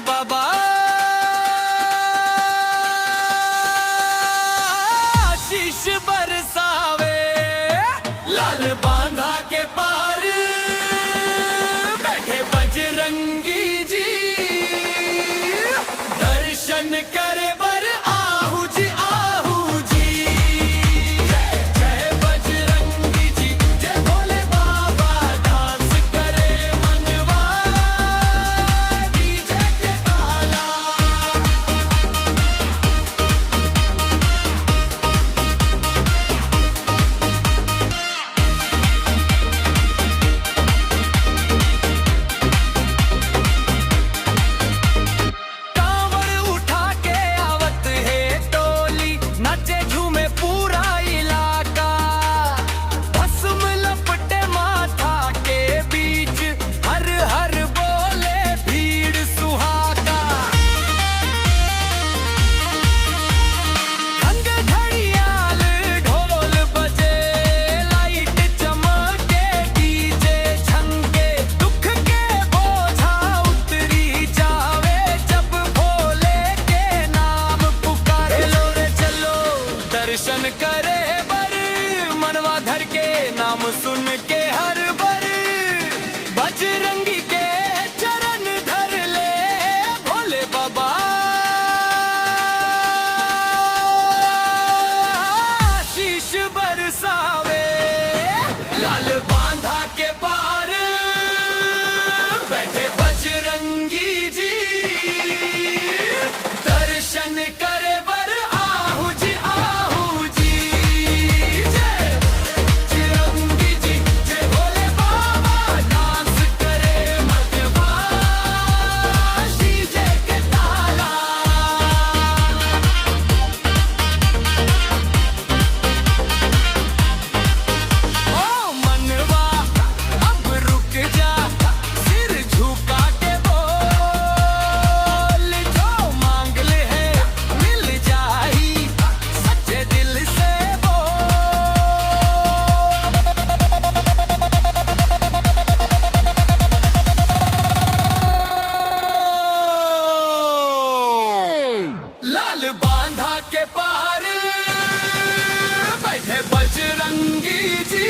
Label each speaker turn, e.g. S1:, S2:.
S1: बाबा आशीष बरसावे। लाल बांधा के पार बैठे बजरंगी जी, दर्शन करे बर आहू जी आहू जी। जय जय बजरंगी जी, जय भोले बाबा, डांस करे मनवा डीजे के ताला। कांवड़ उठा के आवत है टोली, नाचे झूमे पूरा इलाका। भस्म लपटे माथा के बीच, हर हर बोले भीड़ सुहागा। रंग घड़ियाल ढोल बजे, लाइट चमके डीजे छंगे। दुख के बोझा उतरी जावे, जब भोले के नाम पुकारे। लो रे चलो दर्शन करे बर, मनवा धर के नाम सुन के हर बर। बजरंगी के चरण धर ले भोले बाबा, आशीष बरसावे। लाल बांधा के पार बैठे बजरंगी जी, दर्शन करे बर आहू जी आहू जी। जय बजरंगी जी, जय भोले बाबा, डांस करे मनवा डीजे के ताला। ओ मनवा अब रुक जा, सिर झुका के बोल। जो मांग ले है मिल जाही, सच्चे दिल से बोल। लाल बांधा के पार बैठे बजरंगी जी,